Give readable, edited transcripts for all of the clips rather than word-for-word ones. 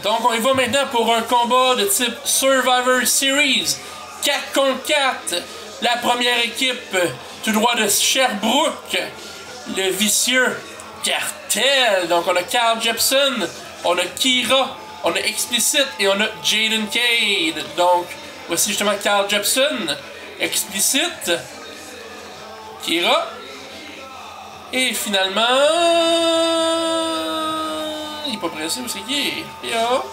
Donc on y va maintenant pour un combat de type Survivor Series. 4 contre 4. La première équipe tout droit de Sherbrooke. Le vicieux Cartel. Donc on a Carl Jepson, on a Kira, on a Explicit et on a Jaden Cade. Donc voici justement Carl Jepson, Explicit, Kira. Et finalement... Il est pas pressé, où c'est qui est? PA.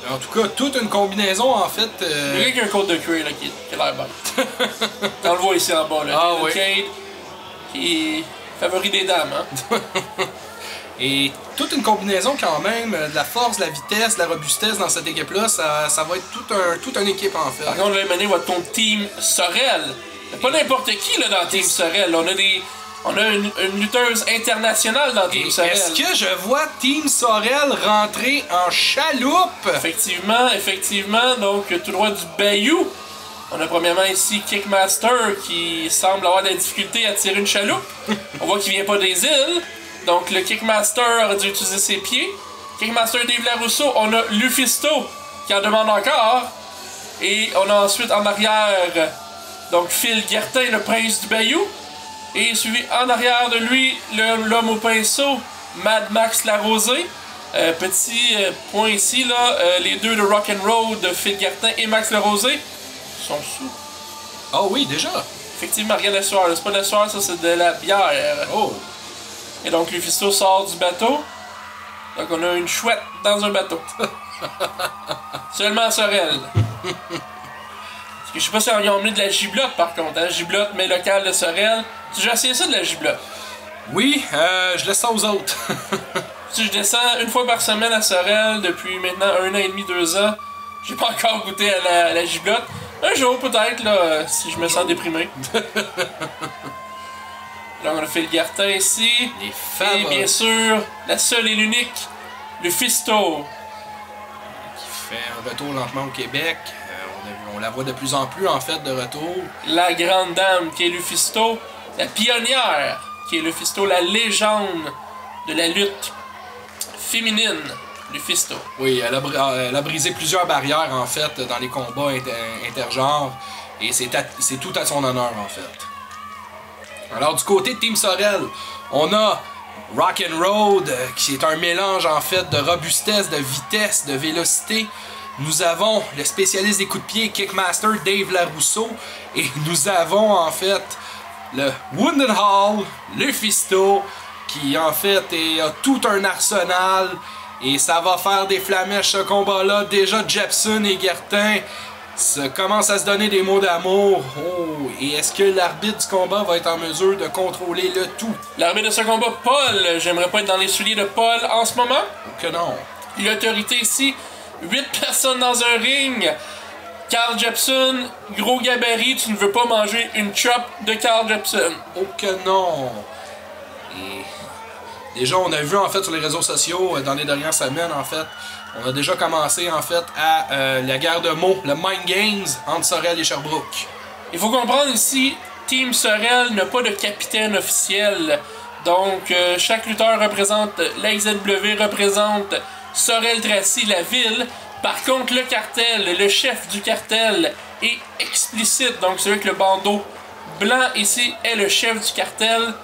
En tout cas, toute une combinaison en fait. Il y a quelqu'un code de cuir là, qui a l'air bête. On le voit ici en bas, là. Ah, oui. Cade, qui est favori des dames, hein. Et toute une combinaison quand même, de la force, de la vitesse, de la robustesse dans cette équipe-là, ça va être toute une équipe en fait. Par contre, là, maintenant, votre contre Team Sorel. Pas n'importe qui là, dans Team Sorel. On a une lutteuse internationale dans Team Sorel. Est-ce que je vois Team Sorel rentrer en chaloupe? Effectivement. Donc, tout droit du Bayou. On a premièrement ici Kickmaster qui semble avoir de la difficulté à tirer une chaloupe. On voit qu'il vient pas des îles. Donc, le Kickmaster aurait dû utiliser ses pieds. Kickmaster Dave Larousseau. On a Lufisto qui en demande encore. Et on a ensuite en arrière, donc Phil Guertin, le prince du Bayou. Et suivi en arrière de lui, l'homme au pinceau, Mad Max Larosé. Petit point ici, là, les deux de Rock'n'Roll de Phil Guertin et Max Larosé sont sous. Oh oui, déjà? Effectivement, regarde la soirée. C'est pas de la soirée, ça c'est de la bière. Oh! Et donc Lufisto sort du bateau. Donc on a une chouette dans un bateau. Seulement à Sorel. Je sais pas si ils ont emmené de la giblotte par contre, hein? Giblotte, mais locale de Sorel. Tu as déjà essayé ça de la giblotte? Oui, je laisse ça aux autres. Si je descends une fois par semaine à Sorel depuis maintenant 1 an et demi, 2 ans, j'ai pas encore goûté à la giblotte. Un jour peut-être, là, si je me sens déprimé. Là, on a fait le Guertin ici. Les femmes. Et bien sûr, la seule et l'unique, Lufisto. Qui fait un retour lentement au Québec. On la voit de plus en plus en fait de retour. La grande dame qui est Lufisto. La pionnière qui est Lufisto. La légende de la lutte féminine, Lufisto. Oui, elle a brisé plusieurs barrières en fait dans les combats intergenres. Et c'est tout à son honneur en fait. Alors du côté de Team Sorel, on a Rock'n'Roll qui est un mélange en fait de robustesse, de vitesse, de vélocité. Nous avons le spécialiste des coups de pied, Kickmaster Dave Larousseau. Et nous avons en fait le Wounded Hall, Lufisto, qui en fait a tout un arsenal. Et ça va faire des flamèches ce combat-là. Déjà Jepson et Guertin commencent à se donner des mots d'amour. Oh, et est-ce que l'arbitre du combat va être en mesure de contrôler le tout? L'arbitre de ce combat, Paul. J'aimerais pas être dans les souliers de Paul en ce moment. Oh que non. L'autorité ici, 8 personnes dans un ring. Carl Jepson, gros gabarit, tu ne veux pas manger une chop de Carl Jepson. Oh que non. Et déjà, on a vu en fait sur les réseaux sociaux dans les dernières semaines en fait, on a déjà commencé en fait à la guerre de mots, le Mind Games entre Sorel et Sherbrooke. Il faut comprendre ici, Team Sorel n'a pas de capitaine officiel. Donc, chaque lutteur représente, la XW représente Sorel-Tracy, la ville. Par contre, le cartel, le chef du cartel est explicite. Donc, c'est vrai que le bandeau blanc ici est le chef du cartel.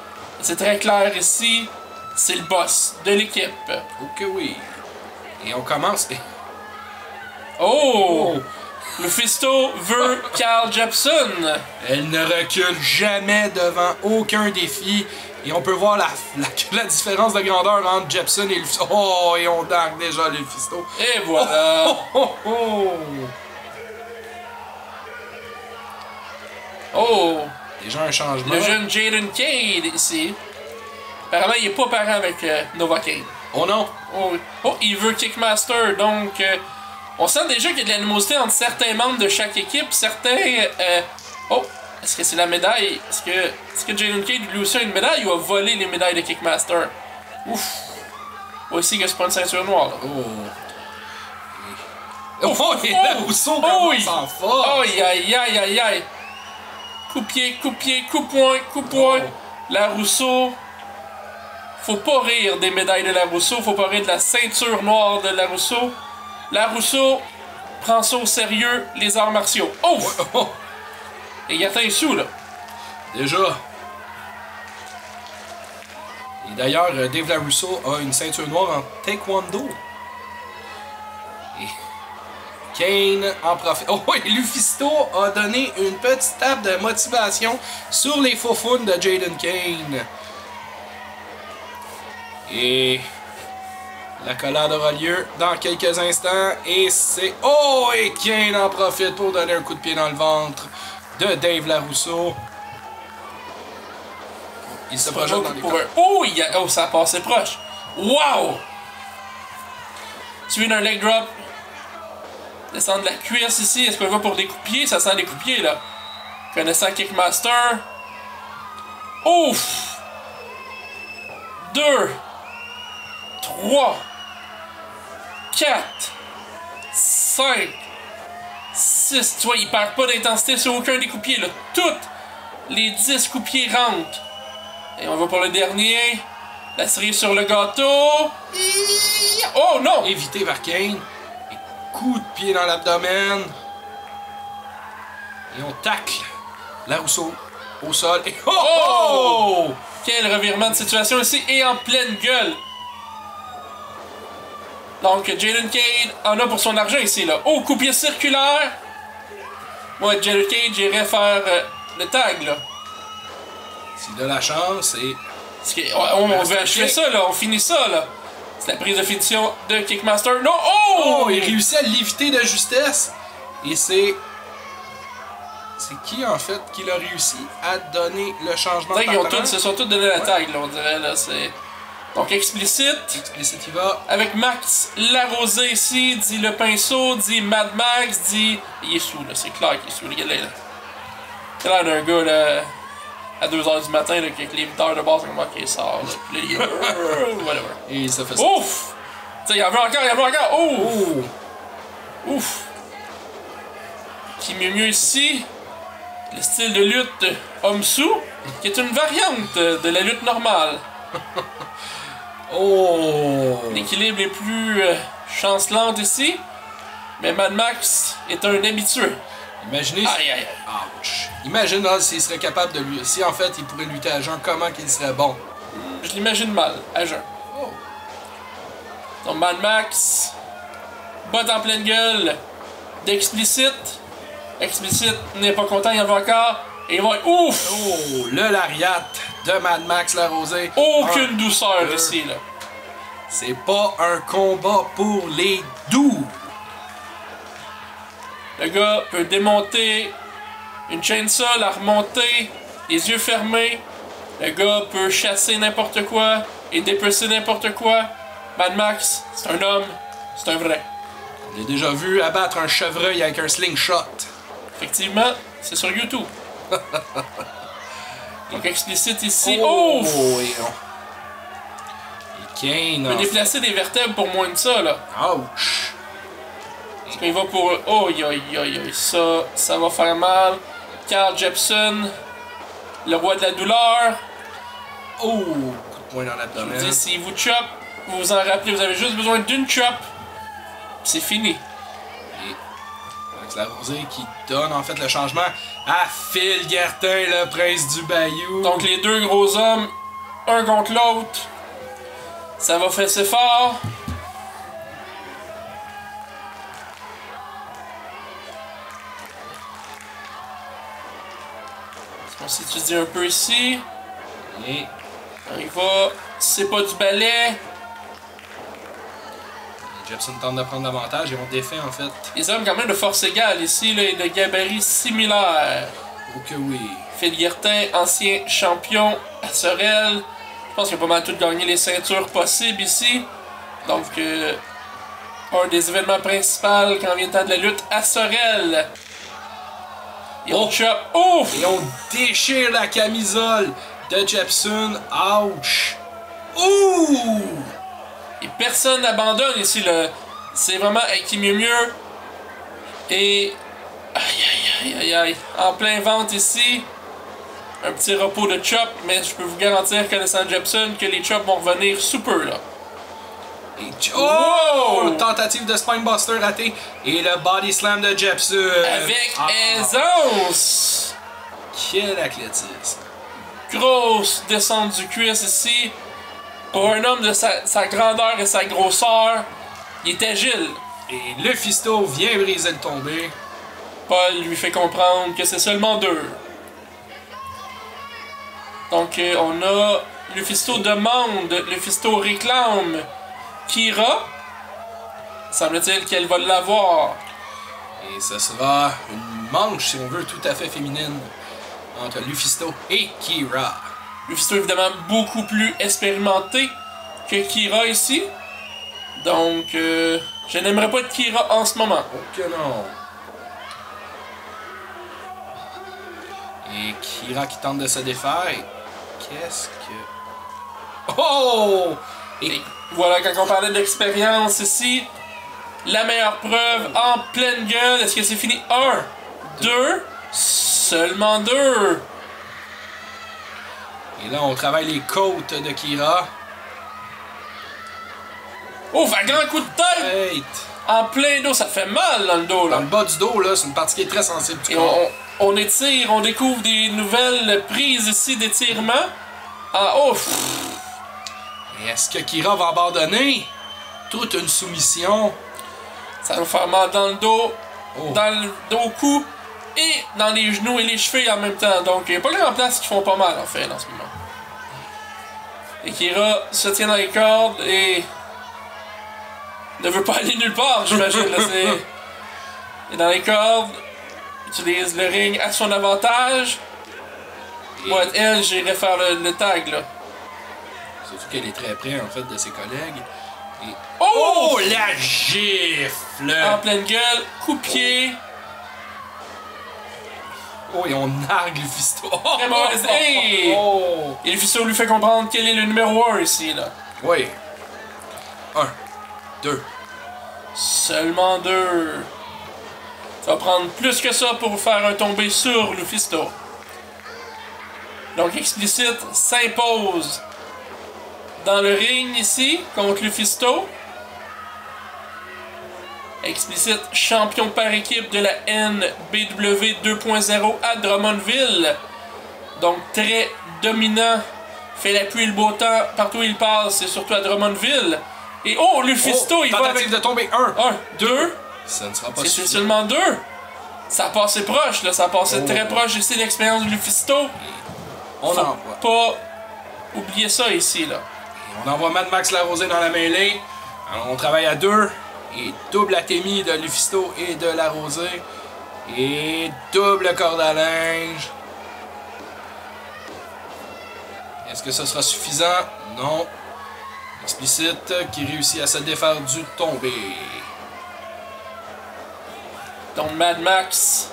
C'est très clair ici. C'est le boss de l'équipe. Ok oui. Et on commence. Oh! Lufisto veut Carl Jepson. Elle ne recule jamais devant aucun défi. Et on peut voir la différence de grandeur entre Jepson et Lufisto. Oh, et on dark déjà Lufisto. Et voilà. Oh, oh, oh, Oh! Oh. Déjà un changement. Le jeune Jaden Cade ici. Apparemment, il est pas parent avec Novocaine. Oh non. Oh, oh, il veut Kickmaster. Donc, on sent déjà qu'il y a de l'animosité entre certains membres de chaque équipe. Certains... oh! Est-ce que c'est la médaille? Est-ce que Jaden Cade lui aussi a une médaille ou a volé les médailles de Kickmaster? Ouf! Aussi que c'est pas une ceinture noire, là. Oh! Et là, Rousseau commence en force! Aïe, aïe, aïe, aïe, aïe! Coup de pied, coup de poing. La Rousseau faut pas rire des médailles de Larusso, faut pas rire de la ceinture noire de Larusso. Larusso prend ça au sérieux, les arts martiaux. Oh! Et il atteint sous, là. Déjà. Et d'ailleurs, Dave Larusso a une ceinture noire en taekwondo. Et Kane en profite. Oh, et Lufisto a donné une petite tape de motivation sur les faufounes de Jaden Kane. Et l'accolade aura lieu dans quelques instants. Et c'est... Oh! Et Kane en profite pour donner un coup de pied dans le ventre de Dave Larusso. Il se projette dans les corps. Oh, oh, ça a passé proche. Wow! Suivi d'un leg drop. Descendre de la cuisse ici. Est-ce qu'on va pour des coups de pied? Ça sent des coups de pied, là. Connaissant Kickmaster. Ouf! 2 3 4 5 6. Tu vois, il perd pas d'intensité sur aucun des coups de pied, là. Toutes les 10 coups de pied rentrent. Et on va pour le dernier. La cerise sur le gâteau. Oh non! Évité par Kane. Et coup de pied dans l'abdomen. Et on tacle Larusso au sol. Et oh! Oh! Quel revirement de situation ici. Et en pleine gueule. Donc, Jaden Cage en a pour son argent ici, là. Oh, coup de pied circulaire. Moi, Jaden Cage, j'irais faire le tag, là. S'il a la chance, et... On va achever ça, là. On finit ça, là. C'est la prise de finition de Kickmaster. Non! Oh! Il réussit à l'éviter de justesse. Et c'est... C'est qui, en fait, qui l'a réussi à donner le changement de Ils se sont tous donné la tag, là, on dirait, là. C'est... Donc, explicite. Explicite, il va. Avec Max Larosé ici, dit le pinceau, dit Mad Max, dit... Il est sous, là. C'est clair qu'il est sous, regardez, là. C'est l'air d'un gars, là... À 2h du matin, là, avec les lutteurs de base, comment qu'il sort, là. Puis là, il est... Whatever. Et il se fait ça. Ouf! Tu sais, il en veut encore, Oh! Ouf! Qui mieux ici, le style de lutte Homsu, qui est une variante de la lutte normale. Oh! L'équilibre est plus chancelant ici, mais Mad Max est un habitué. Imaginez... Aïe, aïe, aïe. Ouch! Imagine s'il serait capable de lui... Si en fait il pourrait lutter à jeun, comment qu'il serait bon? Je l'imagine mal, à jeun. Oh! Donc Mad Max, botte en pleine gueule d'Explicite. Explicite n'est pas content, il en veut encore. Et il va... Ouf! Oh! Le lariat de Mad Max Larosé. Aucune douceur ici, là. C'est pas un combat pour les doux. Le gars peut démonter une chainsaw, la remonter, les yeux fermés. Le gars peut chasser n'importe quoi et dépecer n'importe quoi. Mad Max, c'est un homme, c'est un vrai. On l'a déjà vu abattre un chevreuil avec un slingshot. Effectivement, c'est sur YouTube. Donc explicite ici. Oh! Oh! Et Kane... Il peut déplacer des vertèbres pour moins de ça, là. Ouch! Parce qu'il va pour... Oh, aïe, ça va faire mal. Carl Jepson, le roi de la douleur. Oh! Coup de poing dans Je l'abdomen. vous dis, si vous chop, vous vous en rappelez, vous avez juste besoin d'une chop. C'est fini. Et Max Larosé qui donne en fait le changement à Phil Guertin, le prince du Bayou. Donc les deux gros hommes, un contre l'autre. Ça va fesser fort. On s'étudie un peu ici. Et On y va. C'est pas du balai. Jepson tente de prendre l'avantage et on défait en fait. Les hommes quand même de force égale ici, là, et de gabarit similaire. Oh que oui. Phil Guertin, ancien champion à Sorel. Je pense qu'il a pas mal tout gagné les ceintures possibles ici. Donc, un des événements principaux quand vient le temps de la lutte à Sorel. Et on chop. Ouf! Et on déchire la camisole de Jepson. Ouch! Ouh! Et personne n'abandonne ici. C'est vraiment qui mieux. Et... Aïe. En plein ventre ici. un petit repos de chop, mais je peux vous garantir, connaissant Jepson, que les chops vont revenir sous peu, là. Et oh! Tentative de Spinebuster ratée. Et le Body Slam de Jepson. Avec aisance! Quel athlétisme. Grosse descente du cuisse ici. Pour un homme de sa grandeur et sa grosseur, il est agile. Et Lufisto vient briser le tombé. Paul lui fait comprendre que c'est seulement 2. Donc on a... Lufisto demande, Lufisto réclame Kira. Semble-t-il qu'elle va l'avoir. Et ce sera une manche, si on veut, tout à fait féminine entre Lufisto et Kira. Lufisto évidemment beaucoup plus expérimenté que Kira ici. Donc je n'aimerais pas être Kira en ce moment. Oh que non. Et Kira qui tente de se défaire. Qu'est-ce que... Oh! Et voilà, quand on parlait d'expérience ici, la meilleure preuve en pleine gueule. Est-ce que c'est fini? 1, 2, seulement 2. Et là, on travaille les côtes de Kira. Oh, un grand coup de tête! Hey. En plein dos, ça fait mal dans le dos, là. Dans le bas du dos, là, c'est une partie qui est très sensible du Et corps. on étire, on découvre des nouvelles prises ici d'étirement. Ah, oh! Et est-ce que Kira va abandonner? Toute une soumission. Ça va me faire mal dans le dos, Oh. dans le dos au cou et dans les genoux et les chevilles en même temps. Donc, il n'y a pas grand place qui font pas mal, en fait, en ce moment. Et Kira se tient dans les cordes et ne veut pas aller nulle part, j'imagine. Et dans les cordes, utilise le ring à son avantage. Moi, elle, j'irai faire le tag, là. Surtout qu'elle est très près, en fait, de ses collègues. Et... Oh! La gifle! En pleine gueule, coup de pied. Oh, et on nargue Lufisto. Oh, Très mauvaise. Hey! oh. Et Lufisto lui fait comprendre quel est le numéro 1 ici, là. Oui. 1, 2. Seulement 2. Ça va prendre plus que ça pour faire un tombé sur Lufisto. Donc Explicite s'impose dans le ring ici contre Lufisto. Explicite champion par équipe de la NBW 2.0 à Drummondville. Donc très dominant. Fait la pluie et le beau temps partout où il passe et surtout à Drummondville. Et oh, Lufisto, il va avec... Tentative de tomber. 1, 1, 2. Ça ne sera pas C'est suffisant. seulement 2. Ça a passé proche, là. Ça a passé très proche ici de l'expérience de Lufisto. On Faut envoie. pas oublier ça ici, là. Et on envoie Mad Max Larosé dans la mêlée. Alors, on travaille à 2. Et double atémie de Lufisto et de Larosé. Et double corde à linge. Est-ce que ce sera suffisant? Non. Explicite qui réussit à se défaire du tombé. Donc Mad Max,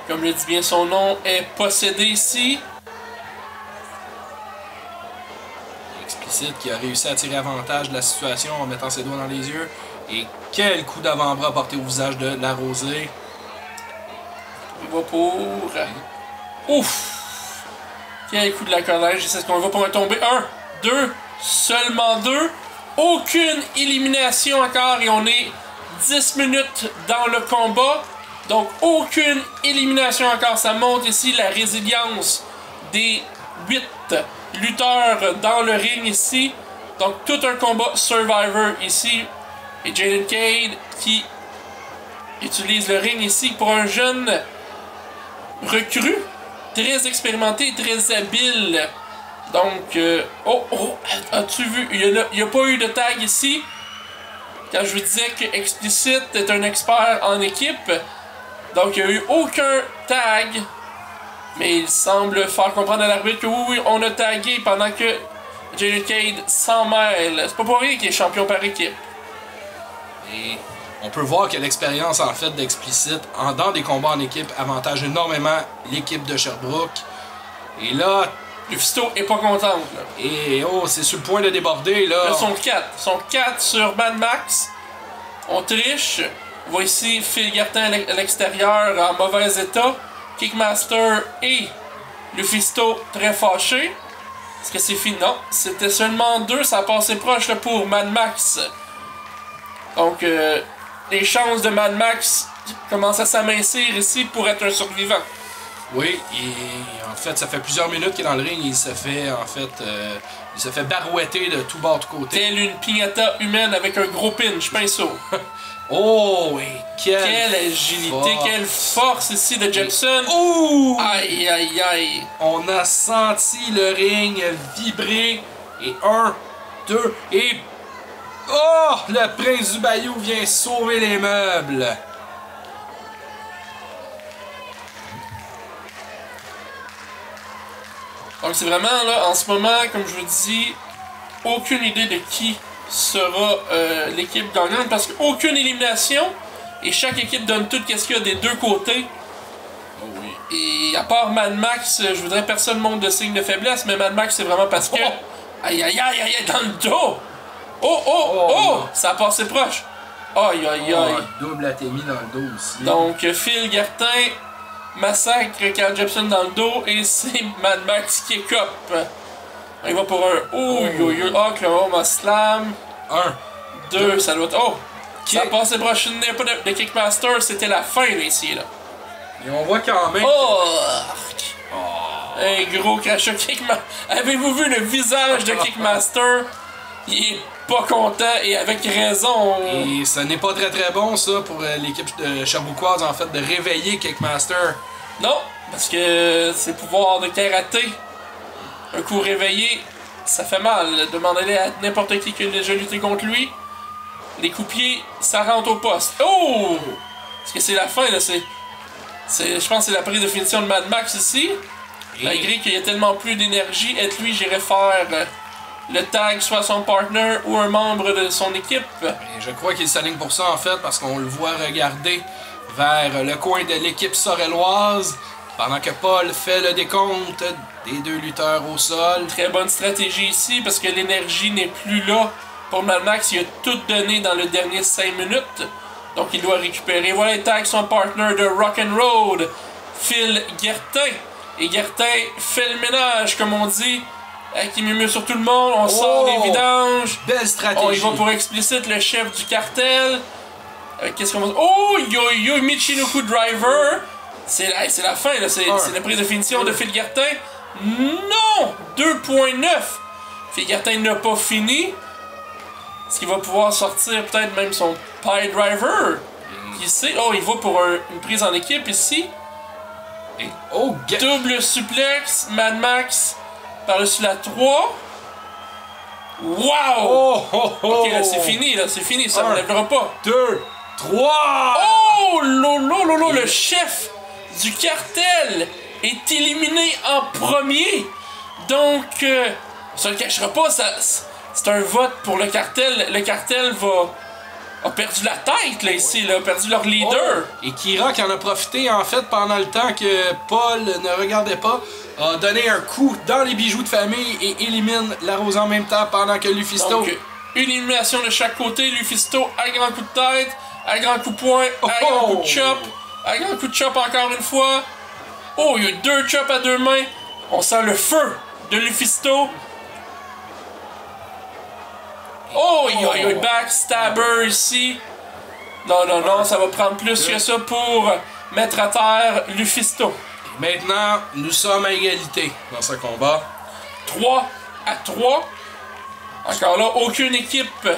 comme le dit bien son nom, est possédé ici. Explicite qui a réussi à tirer avantage de la situation en mettant ses doigts dans les yeux. Et quel coup d'avant-bras porté au visage de Larosé. Il va pour... Ouf! Quel coup de la collège. C'est ce qu'on va pour un tombé. 1, 2, seulement 2. Aucune élimination encore et on est 10 minutes dans le combat. Donc aucune élimination encore. Ça montre ici la résilience des 8 lutteurs dans le ring ici. Donc tout un combat Survivor ici. Et Jaden Cade qui utilise le ring ici pour un jeune recrue. Très expérimenté, très habile. Donc, as-tu vu? Il n'y a pas eu de tag ici. Quand je vous disais que Explicite est un expert en équipe. Donc, il n'y a eu aucun tag. Mais il semble faire comprendre à l'arbitre que oui, on a tagué pendant que Jaden Cade s'en mêle. C'est pas pour rien qu'il est champion par équipe. Et on peut voir que l'expérience en fait d'Explicite dans des combats en équipe avantage énormément l'équipe de Sherbrooke. Et là, Lufisto est pas contente. Là. et oh, c'est sur le point de déborder là. Là, sont 4. Sont 4 sur Mad Max. On triche. On voit ici Phil Gartin à l'extérieur en mauvais état. Kickmaster et Lufisto très fâché. Est-ce que c'est fini? Non, c'était seulement 2, ça a passé proche là, pour Mad Max. Donc, les chances de Mad Max commencent à s'amincir ici pour être un survivant. Oui, et en fait, ça fait plusieurs minutes qu'il est dans le ring, il se fait, il se fait barouetter de tout bord de côté. Telle une piñata humaine avec un gros pinch, pinceau. Oh, oui, Quelle agilité, force. quelle force ici de Jepson. Ouh! Aïe, aïe, aïe. On a senti le ring vibrer. Et 1, 2, et... Oh! Le prince du Bayou vient sauver les meubles. Donc c'est vraiment là, en ce moment, comme je vous dis, aucune idée de qui sera l'équipe gagnante parce qu'aucune élimination et chaque équipe donne tout ce qu'il y a des deux côtés. Oh oui. Et à part Mad Max, je voudrais personne montre de signe de faiblesse, mais Mad Max c'est vraiment parce que... Aïe aïe aïe aïe aïe dans le dos! Oh! Ça a passé proche! Aïe aïe aïe! Double atémie dans le dos aussi. Donc Phil Guertin massacre Carl Jepson dans le dos et c'est Mad Max qui est cop. Il va pour un Oklahoma Slam. 1, 2, ça doit être... Oh! Kick. Ça a passé proche, il n'y a pas de Kickmaster, c'était la fin là, ici là. Et on voit quand même... Oh! Un gros crachat Kickmaster. Avez-vous vu le visage de Kickmaster? Il est pas content et avec raison. Et ce n'est pas très très bon ça pour l'équipe de Sherbrookeoise en fait de réveiller Kickmaster. Non, parce que ses pouvoirs de karaté, un coup réveillé, ça fait mal. Demandez-le à n'importe qui a déjà lutté contre lui. Les coups-pieds, ça rentre au poste. Oh! Parce que c'est la fin là, je pense que c'est la prise de finition de Mad Max ici. Malgré qu'il y a tellement plus d'énergie, être lui, j'irais faire le tag, soit son partner ou un membre de son équipe. Et je crois qu'il s'aligne pour ça en fait, parce qu'on le voit regarder vers le coin de l'équipe sorelloise, pendant que Paul fait le décompte des 2 lutteurs au sol. Très bonne stratégie ici, parce que l'énergie n'est plus là. Pour Mad Max, il a tout donné dans le dernier 5 minutes. Donc il doit récupérer. Voilà, il tag son partner de Rock'n'Roll, Phil Guertin. Et Guertin fait le ménage, comme on dit, qui murmure sur tout le monde. On sort des vidanges. Belle stratégie. Il va pour explicite le chef du cartel. Qu'est-ce qu'on va... Oh, yo, Michinoku Driver. C'est la fin, là. C'est la prise de finition de Phil Guertin. Non! 2.9. Phil Guertin n'a pas fini. Est-ce qu'il va pouvoir sortir peut-être même son Pie Driver? Qui sait? Oh, il va pour une prise en équipe ici. Et, double suplex, Mad Max par-dessus la 3. Wow! Ok, là c'est fini, ça ne lèvera pas. 2, 3! Oh! Lolo, le chef du cartel est éliminé en premier. Donc, on se le cachera pas, c'est un vote pour le cartel. Le cartel a perdu la tête, là, ici, là, a perdu leur leader. Et Kira, qui en a profité, en fait, pendant le temps que Paul ne regardait pas, a donné un coup dans les bijoux de famille et élimine la Rose en même temps pendant que Lufisto... Donc, une élimination de chaque côté. Lufisto, à grand coup de tête, à grand coup de poing, à grand coup de chop, à grand coup de chop encore une fois. Oh, il y a 2 chops à 2 mains. On sent le feu de Lufisto. Oh, il y a un backstabber ici. Non, ça va prendre plus que ça pour mettre à terre Lufisto. Maintenant, nous sommes à égalité dans ce combat. 3 à 3. Encore là, aucune équipe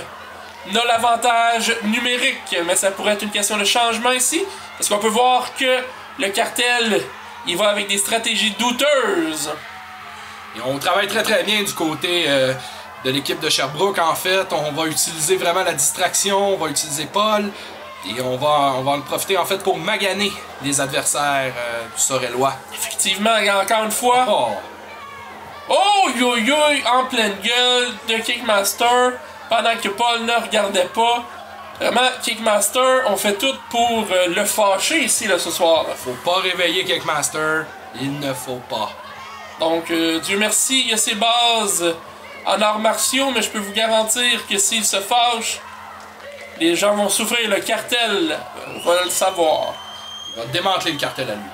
n'a l'avantage numérique, mais ça pourrait être une question de changement ici, parce qu'on peut voir que le cartel, il va avec des stratégies douteuses. Et on travaille très très bien du côté de l'équipe de Sherbrooke, en fait. On va utiliser vraiment la distraction, on va utiliser Paul, et on va en profiter en fait pour maganer les adversaires du Sorellois. Effectivement, encore une fois. Oh, en pleine gueule de Kickmaster, pendant que Paul ne regardait pas. Vraiment, Kickmaster, on fait tout pour le fâcher ici, là, ce soir. Faut pas réveiller Kickmaster, il ne faut pas. Donc, Dieu merci, il y a ses bases en arts martiaux, mais je peux vous garantir que s'il se fâche, les gens vont souffrir. Le cartel va le savoir. Il va démanteler le cartel à lui.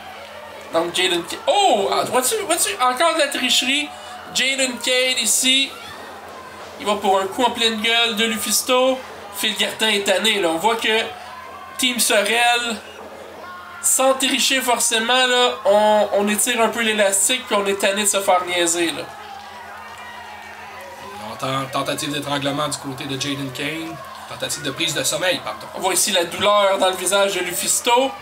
Donc Jaden Cade. Oh! Vois-tu? Encore de la tricherie. Jaden Cade ici. Il va pour un coup en pleine gueule de Lufisto. Phil Gartin est tanné. Là. On voit que Team Sorel, sans tricher forcément, là, on étire un peu l'élastique puis on est tanné de se faire niaiser. Là. Tentative d'étranglement du côté de Jaden Cade. Tentative de prise de sommeil, pardon. On voit ici la douleur dans le visage de Lufisto.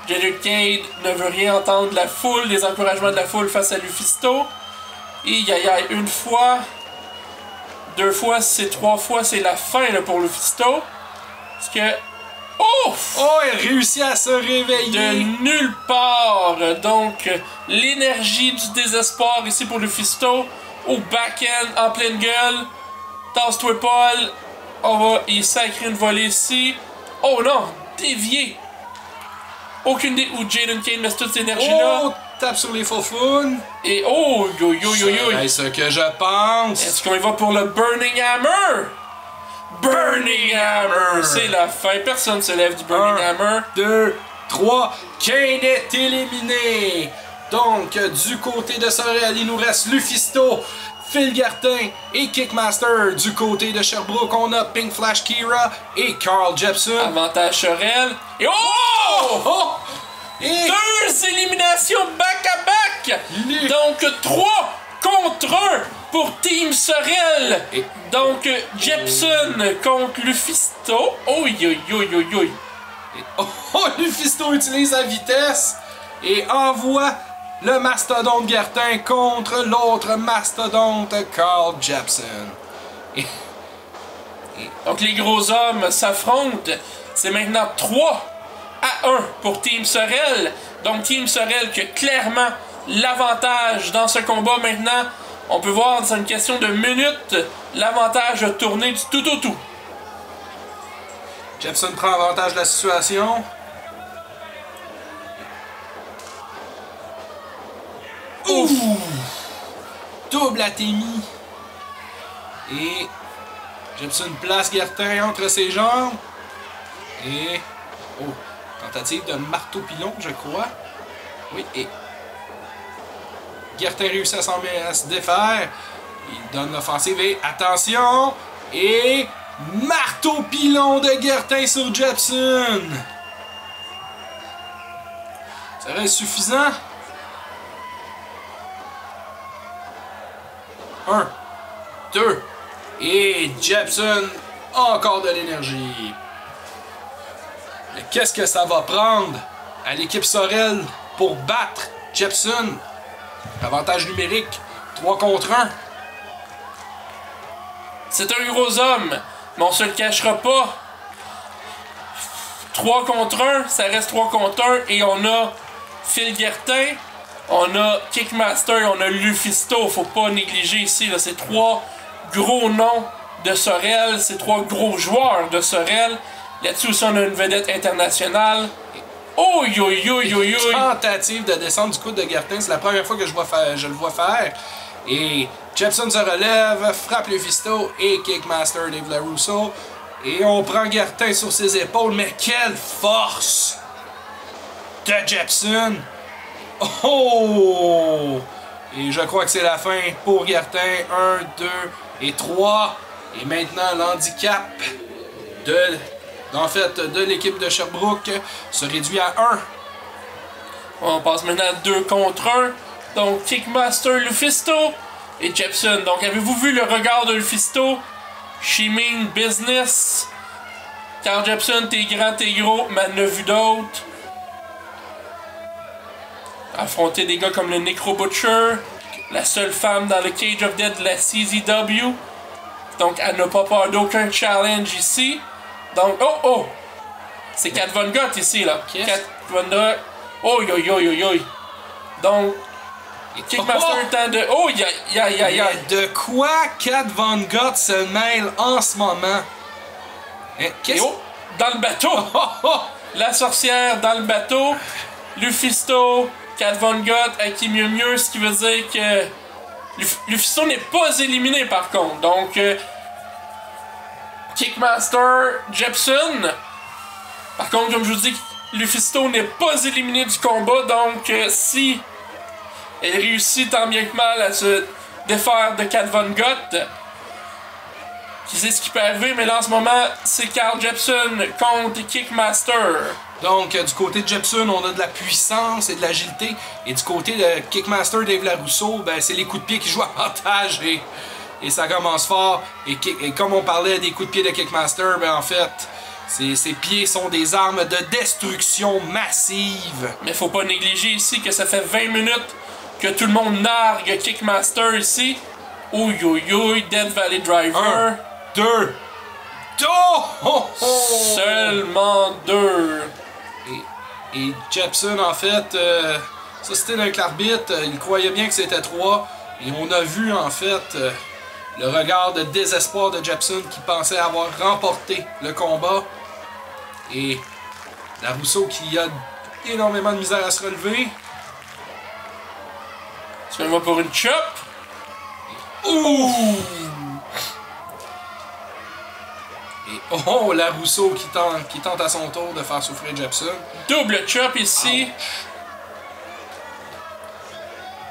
Jaden Cade ne veut rien entendre de la foule, des encouragements de la foule face à Lufisto. Et il y a une fois, 2 fois, c'est 3 fois, c'est la fin là, pour Lufisto. Parce que... Oh! Oh, il réussit à se réveiller! De nulle part! Donc, l'énergie du désespoir ici pour Lufisto. Au back-end, en pleine gueule. Tasse-toi, Paul. On va y sacrer une volée ici. Oh non! Dévié! Aucune idée où Jaden Cade met toute cette énergie-là. Oh! Tape sur les faux faunes. Et oh! Yo yo yo yo! C'est ce que je pense. Est-ce qu'on y va pour le Burning Hammer? Burning Hammer! C'est la fin. Personne ne se lève du Burning Hammer. 2, 3. Kane est éliminé. Donc, du côté de Sorel, il nous reste Lufisto, Phil Gartin et Kickmaster. Du côté de Sherbrooke, on a Pink Flash Kira et Carl Jepson. Avantage Sorel. Et oh! Oh! Et 2 éliminations back-à-back! Donc 3 contre 1 pour Team Sorel. Et... Donc Jepson contre Lufisto. Oh yo yo yo yo. Oh, Lufisto utilise sa vitesse et envoie le mastodonte Gartin contre l'autre mastodonte Carl Jepson. Donc les gros hommes s'affrontent. C'est maintenant 3 à 1 pour Team Sorel. Donc Team Sorel qui a clairement l'avantage dans ce combat maintenant. On peut voir, c'est une question de minutes, l'avantage a tourné du tout au tout. Jepson prend avantage de la situation. Ouf! Double athémie. Et Jepson place Gartin entre ses jambes. Et... Oh! Tentative de marteau-pilon, je crois. Oui, et... Gartin réussit à se défaire. Il donne l'offensive et... Attention! Et... Marteau-pilon de Gartin sur Jepson! Serait suffisant? 1, 2, et Jepson a encore de l'énergie. Mais qu'est-ce que ça va prendre à l'équipe Sorel pour battre Jepson? Avantage numérique, 3 contre 1. C'est un gros homme, mais on se le cachera pas. 3 contre 1, ça reste 3 contre 1, et on a Phil Gartin, on a Kickmaster et on a Lufisto. Faut pas négliger ici, là, c'est 3 gros noms de Sorel, c'est 3 gros joueurs de Sorel. Là-dessus aussi, on a une vedette internationale. Oh yo yo yo yo! Tentative de descendre du coude de Gartin, c'est la première fois que je le vois faire. Et Jepson se relève, frappe Lufisto et Kickmaster Dave LaRusso. Et on prend Gartin sur ses épaules, mais quelle force de Jepson! Oh! Et je crois que c'est la fin pour Gartin. 1, 2 et 3. Et maintenant, l'handicap de l'équipe de Sherbrooke se réduit à 1. On passe maintenant à 2 contre 1. Donc, Kickmaster, Lufisto et Jepson. Donc, avez-vous vu le regard de Lufisto? She mean business. Carl Jepson, t'es grand, t'es gros, mais elle n'a vu d'autres. Affronter des gars comme le Necro Butcher, la seule femme dans le Cage of Death de la CZW. Donc, elle n'a pas peur d'aucun challenge ici. Donc, oh! C'est Kat Von Gott ici, là. Kat Von Gott. Oh, yo, yo, yo, yo. Donc, Kickmaster temps de... Oh, ya. De quoi Kat Von Gott se mêle en ce moment? Et oh, dans le bateau. La sorcière dans le bateau. Lufisto, Kat Von Gott, Aki Miu, ce qui veut dire que Lufisto n'est pas éliminé par contre. Donc, Kickmaster, Jepson. Par contre, comme je vous dis, Lufisto n'est pas éliminé du combat, donc si elle réussit tant bien que mal à se défaire de Kat Von Gott, qui sait ce qui peut arriver, mais là en ce moment, c'est Carl Jepsen contre Kickmaster. Donc, du côté de Jepsen, on a de la puissance et de l'agilité. Et du côté de Kickmaster Dave LaRusso, ben, c'est les coups de pied qui jouent avantage. Et ça commence fort. Et comme on parlait des coups de pied de Kickmaster, ben, en fait, ses pieds sont des armes de destruction massive. Mais faut pas négliger ici que ça fait 20 minutes que tout le monde nargue Kickmaster ici. Ouïe, ouïe, ouïe, Death Valley Driver. 1, 2, oh, oh, oh. Seulement 2. Et Jepsen, en fait, ça c'était avec l'arbitre, il croyait bien que c'était 3. Et on a vu, en fait, le regard de désespoir de Jepsen qui pensait avoir remporté le combat. Et LaRusso qui a énormément de misère à se relever. Tu me vas pour une chop. Ouh! Et oh, LaRusso qui tente à son tour de faire souffrir Jepsen. Double chop ici. Ouch.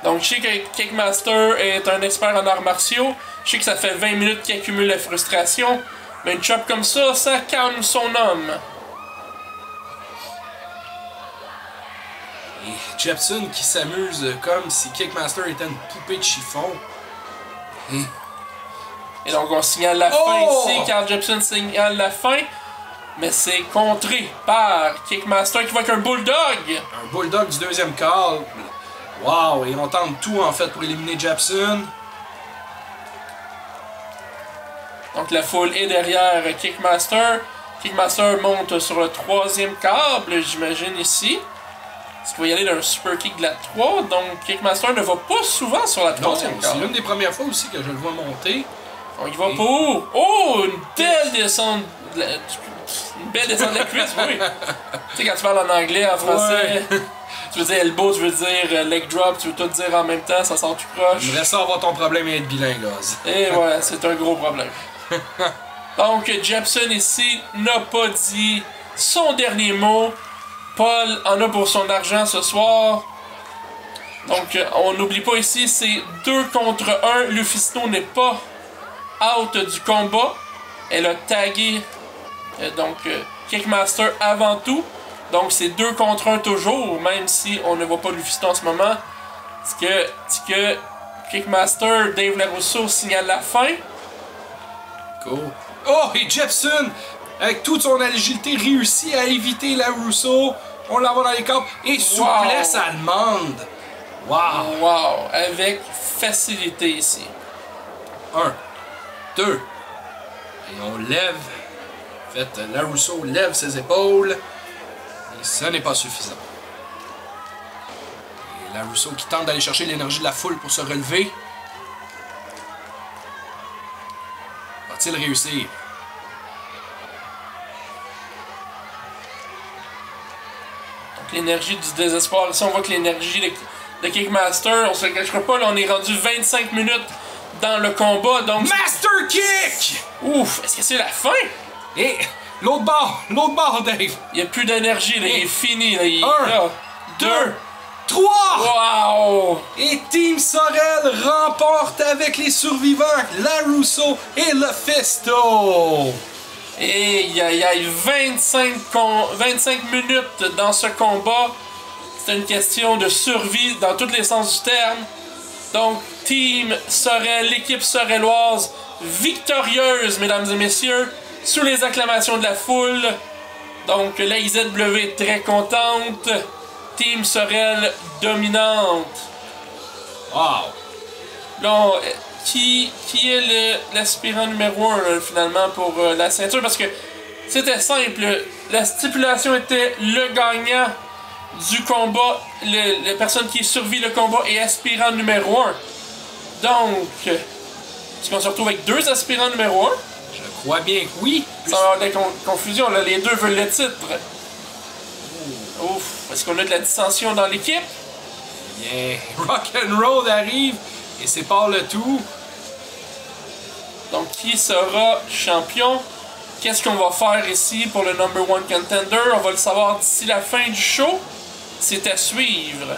Donc je sais que Kickmaster est un expert en arts martiaux. Je sais que ça fait 20 minutes qu'il accumule la frustration. Mais une chop comme ça calme son homme. Et Jepsen qui s'amuse comme si Kickmaster était une poupée de chiffon. Et donc on signale la fin ici, Carl Jepsen signale la fin, mais c'est contré par Kickmaster qui va avec un bulldog. Un bulldog du deuxième call. Wow, et on tente tout en fait pour éliminer Jepsen. Donc la foule est derrière Kickmaster. Kickmaster monte sur le troisième câble, j'imagine ici. Est-ce qu'il va y aller d'un super kick de la 3? Donc Kickmaster ne va pas souvent sur la troisième câble. C'est l'une des premières fois aussi que je le vois monter. On y va pour... Oh! Une belle descente... Une belle descente de la cuisse, oui. Tu sais, quand tu parles en anglais, en français, ouais. Tu veux dire elbow, tu veux dire leg drop, tu veux tout dire en même temps, ça sort tout croche. J'aimerais ça avoir ton problème et être bilingue, Oz. Et ouais, c'est un gros problème. Donc, Jepsen ici n'a pas dit son dernier mot. Paul en a pour son argent ce soir. Donc, on n'oublie pas ici, c'est 2 contre 1. Lufisto n'est pas out du combat. Elle a tagué Kickmaster avant tout. Donc c'est 2 contre 1 toujours, même si on ne voit pas Lufisto en ce moment. C'est que Kickmaster, Dave LaRusso signale la fin. Cool. Oh, et Jepsen, avec toute son agilité, réussit à éviter LaRusso. On l'envoie dans les corps. Et souplesse allemande. Wow. Wow. Avec facilité ici. 1, 2. Et on lève. En fait, LaRusso lève ses épaules. Et ça n'est pas suffisant. Et LaRusso qui tente d'aller chercher l'énergie de la foule pour se relever. Va-t-il réussir? Donc l'énergie du désespoir. Ici, on voit que l'énergie de Kickmaster, on se le cachera pas, là, on est rendu 25 minutes dans le combat, donc... Master Kick! Ouf, est-ce que c'est la fin? Et l'autre bord, Dave! Il n'y a plus d'énergie, là, il est fini, là, 1, 2, 3! Wow! Et Team Sorel remporte avec les survivants LaRusso et Lufisto! Et il y a 25 minutes dans ce combat. C'est une question de survie dans tous les sens du terme. Donc, Team Sorel, l'équipe sorelloise, victorieuse, mesdames et messieurs, sous les acclamations de la foule. Donc, la IZW est très contente. Team Sorel dominante. Wow! Là, qui est l'aspirant numéro 1 finalement pour la ceinture? Parce que c'était simple. La stipulation était le gagnant du combat, la personne qui survit le combat est aspirant numéro 1. Donc, est-ce qu'on se retrouve avec 2 aspirants numéro 1? Je crois bien que oui. Ça va avoir des confusions, là. Les 2 veulent le titre. Ouf, est-ce qu'on a de la dissension dans l'équipe? Bien, Rock'n'Roll arrive et sépare le tout. Donc, qui sera champion? Qu'est-ce qu'on va faire ici pour le number one contender? On va le savoir d'ici la fin du show. C'est à suivre.